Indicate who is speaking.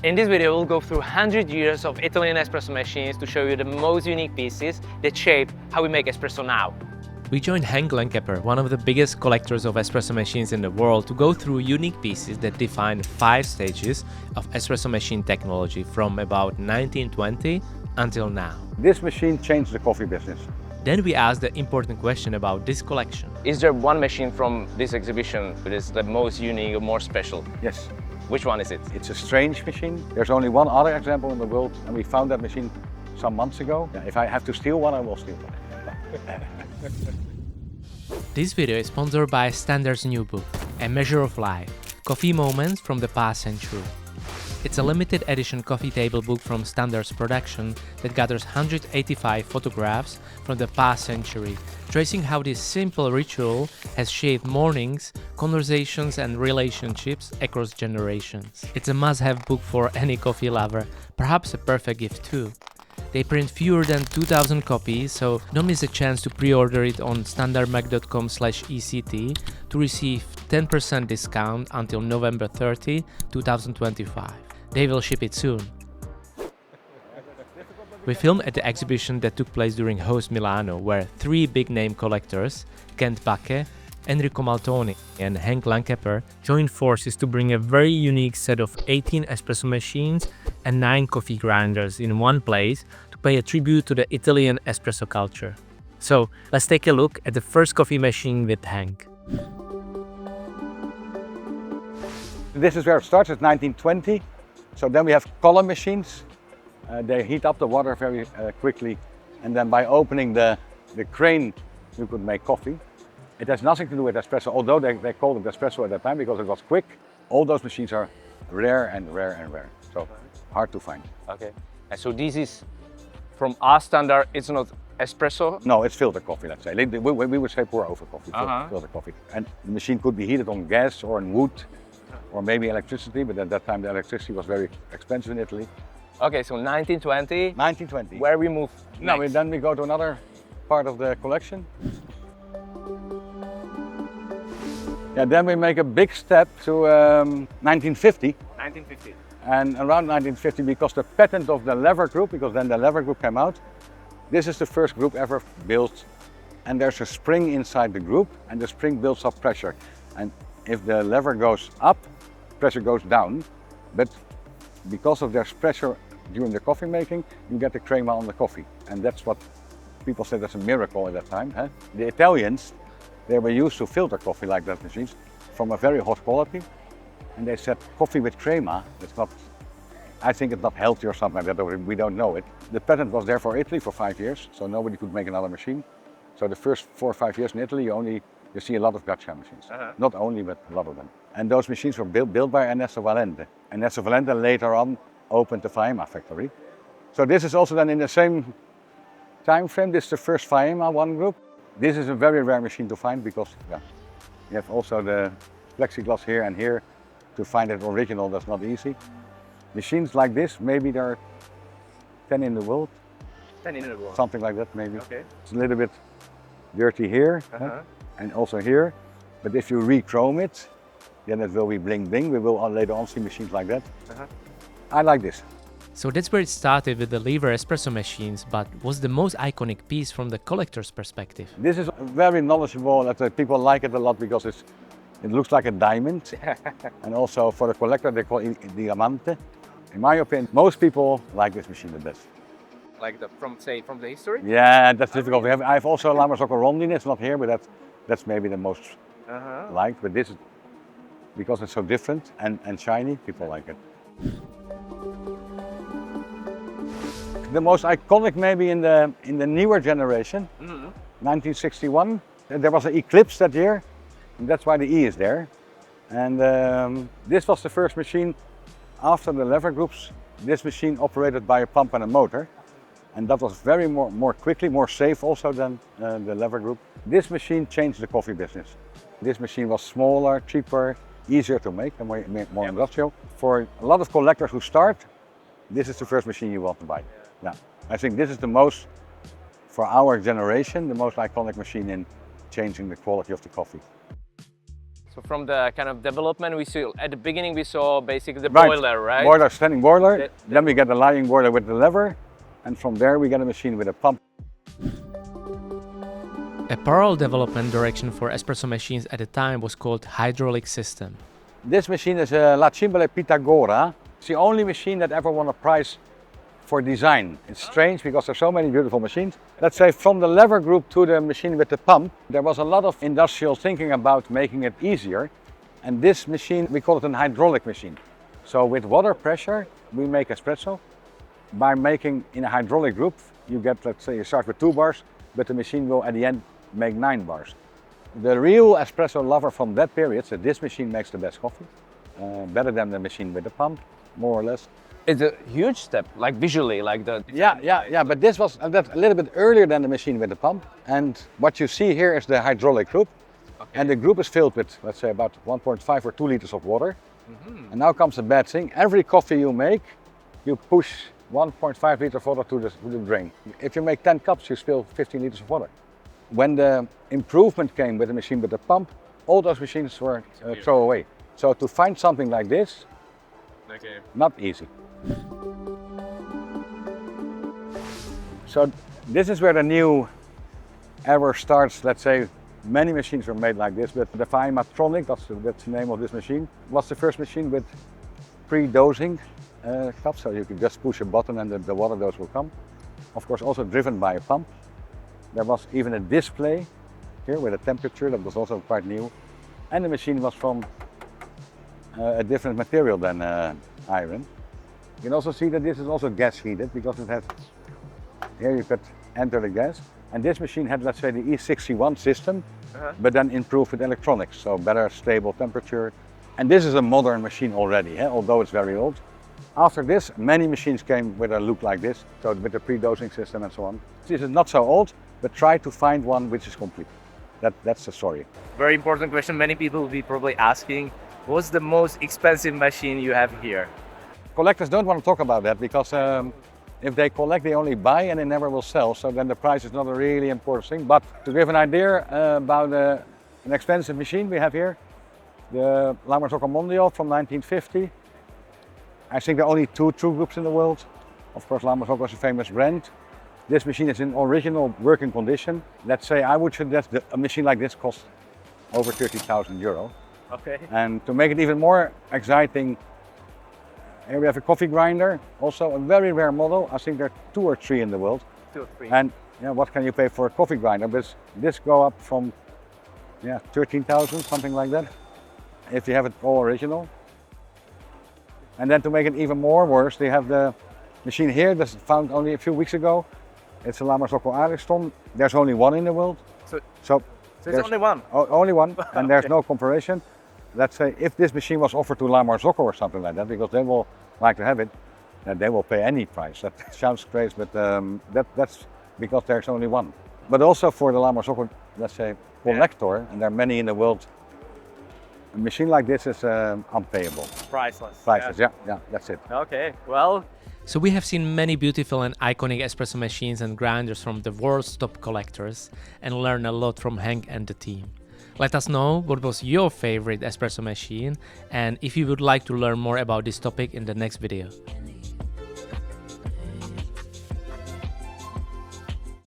Speaker 1: In this video, we'll go through 100 years of Italian espresso machines to show you the most unique pieces that shape how we make espresso now. We joined Henk Langkemper, one of the biggest collectors of espresso machines in the world, to go through unique pieces that define 5 stages of espresso machine technology from about 1920 until now.
Speaker 2: This machine changed the coffee business.
Speaker 1: Then we asked the important question about this collection. Is there one machine from this exhibition that is the most unique or more special?
Speaker 2: Yes.
Speaker 1: Which one is it?
Speaker 2: It's a strange machine. There's only one other example in the world, and we found that machine some months ago. If I have to steal one, I will steal one.
Speaker 1: This video is sponsored by Standard's new book, A Measure of Life, Coffee Moments from the Past Century. It's a limited edition coffee table book from Standard's production that gathers 185 photographs from the past century, tracing how this simple ritual has shaped mornings, conversations and relationships across generations. It's a must-have book for any coffee lover, perhaps a perfect gift too. They print fewer than 2,000 copies, so don't miss a chance to pre-order it on standardmag.com/ECT to receive 10% discount until November 30, 2025. They will ship it soon. We filmed at the exhibition that took place during HOST Milano, where 3 big-name collectors, Bakke, Enrico Maltoni and Henk Langkemper, joined forces to bring a very unique set of 18 espresso machines and 9 coffee grinders in one place to pay a tribute to the Italian espresso culture. So let's take a look at the first coffee machine with Henk.
Speaker 2: This is where it starts, it's 1920. So then we have column machines. They heat up the water very quickly, and then by opening the crane, you could make coffee. It has nothing to do with espresso, although they called it espresso at that time because it was quick. All those machines are rare and rare and rare, so hard to find.
Speaker 1: Okay, and so this is from our standard, it's not espresso?
Speaker 2: No, it's filter coffee, let's say. We would say pour over coffee, filter coffee. And the machine could be heated on gas or on wood, or maybe electricity, but at that time the electricity was very expensive in Italy.
Speaker 1: Okay, so 1920.
Speaker 2: 1920.
Speaker 1: Where we move
Speaker 2: No,
Speaker 1: next?
Speaker 2: then we go to another part of the collection. Yeah, then we make a big step to 1950.
Speaker 1: 1950.
Speaker 2: And around 1950, because the patent of the lever group, because then the lever group came out, this is the first group ever built. And there's a spring inside the group, and the spring builds up pressure. And if the lever goes up, pressure goes down. But because of there's pressure during the coffee making, you get the crema on the coffee. And that's what people said that's a miracle at that time. Huh? The Italians, they were used to filter coffee like that machines from a very hot quality. And they said coffee with crema, it's not, I think it's not healthy or something like that, or we don't know it. The patent was there for Italy for 5 years, so nobody could make another machine. So the first 4 or 5 years in Italy, you see a lot of Gaggia machines. Not only, but a lot of them. And those machines were built by Ernesto Valente. Ernesto Valente later on opened the Faema factory. So this is also then in the same time frame. This is the first Faema one group. This is a very rare machine to find because you have also the plexiglass here and here. To find it original, that's not easy. Machines like this, maybe there are 10 in the world.
Speaker 1: 10 in the world.
Speaker 2: Something like that, maybe.
Speaker 1: Okay.
Speaker 2: It's a little bit dirty here and also here. But if you re-chrome it, then it will be bling bling. We will later on see machines like that. I like this.
Speaker 1: So that's where it started with the lever espresso machines, but what's the most iconic piece from the collector's perspective?
Speaker 2: This is very knowledgeable. People like it a lot because it looks like a diamond. And also for the collector, they call it diamante. In my opinion, most people like this machine the best.
Speaker 1: Like from the history?
Speaker 2: Yeah, that's difficult. I have also La Marzocco Rondine. It's not here, but that's maybe the most liked. But this is, because it's so different and shiny, people like it. The most iconic maybe in the newer generation, 1961. There was an eclipse that year, and that's why the E is there. And this was the first machine after the lever groups. This machine operated by a pump and a motor. And that was very more quickly, more safe also than the lever group. This machine changed the coffee business. This machine was smaller, cheaper, easier to make, and more industrial. For a lot of collectors who start, this is the first machine you want to buy. Yeah. I think this is the most, for our generation, the most iconic machine in changing the quality of the coffee.
Speaker 3: from the kind of development we saw at the beginning, we saw basically the
Speaker 2: Right.
Speaker 3: boiler, right?
Speaker 2: Boiler, standing boiler.
Speaker 3: That-
Speaker 2: Then we get the lying boiler with the lever, and from there we get a machine with a pump.
Speaker 1: A parallel development direction for espresso machines at the time was called hydraulic system.
Speaker 2: This machine is a Cimbali Pitagora. It's the only machine that ever won a prize for design. It's strange because there's so many beautiful machines. Let's say from the lever group to the machine with the pump, there was a lot of industrial thinking about making it easier. And this machine, we call it an hydraulic machine. So with water pressure, we make espresso. By making in a hydraulic group, you get, let's say you start with 2 bars, but the machine will at the end make 9 bars. The real espresso lover from that period said this machine makes the best coffee, better than the machine with the pump, more or less.
Speaker 3: It's a huge step, like visually, like the.
Speaker 2: Yeah, but this was a little bit earlier than the machine with the pump. And what you see here is the hydraulic group.
Speaker 3: Okay.
Speaker 2: And the group is filled with, let's say, about 1.5 or 2 liters of water. And now comes the bad thing. Every coffee you make, you push 1.5 liters of water to the drain. If you make 10 cups, you spill 15 liters of water. When the improvement came with the machine with the pump, all those machines were thrown away. So to find something like this, not easy. So this is where the new era starts. Let's say many machines were made like this, but the Faema Tronic, that's the name of this machine, was the first machine with pre-dosing cups, so you can just push a button and the water dose will come. Of course, also driven by a pump. There was even a display here with a temperature that was also quite new, and the machine was from a different material than iron. You can also see that this is also gas heated because it has, here you could enter the gas. And this machine had, let's say, the E61 system, but then improved with electronics, so better stable temperature. And this is a modern machine already, although it's very old. After this, many machines came with a look like this, so with the pre-dosing system and so on. This is not so old, but try to find one which is complete. That's the story.
Speaker 4: Very important question. Many people will be probably asking, what's the most expensive machine you have here?
Speaker 2: Collectors don't want to talk about that because if they collect, they only buy and they never will sell. So then the price is not a really important thing. But to give an idea about an expensive machine we have here, the Marzocco Mondial from 1950. I think there are only 2 true groups in the world. Of course, Marzocco is a famous brand. This machine is in original working condition. Let's say I would suggest that a machine like this costs over 30,000 euro.
Speaker 4: Okay.
Speaker 2: And to make it even more exciting, here we have a coffee grinder, also a very rare model. I think there are 2 or 3 in the world.
Speaker 4: 2 or 3.
Speaker 2: And what can you pay for a coffee grinder? But this go up from 13,000, something like that, if you have it all original. And then to make it even more worse, they have the machine here that's found only a few weeks ago. It's a Marzocco Ariston. There's only 1 in the world.
Speaker 4: So there's only 1?
Speaker 2: Only 1, and there's no comparison. Let's say if this machine was offered to Marzocco or something like that, because they will like to have it, they will pay any price. That sounds crazy, but that's because there's only 1. But also for the Marzocco, let's say, collector, and there are many in the world, a machine like this is unpayable.
Speaker 4: Priceless.
Speaker 2: Priceless, yeah, that's it.
Speaker 4: Okay, well.
Speaker 1: So we have seen many beautiful and iconic espresso machines and grinders from the world's top collectors and learned a lot from Henk and the team. Let us know what was your favorite espresso machine and if you would like to learn more about this topic in the next video.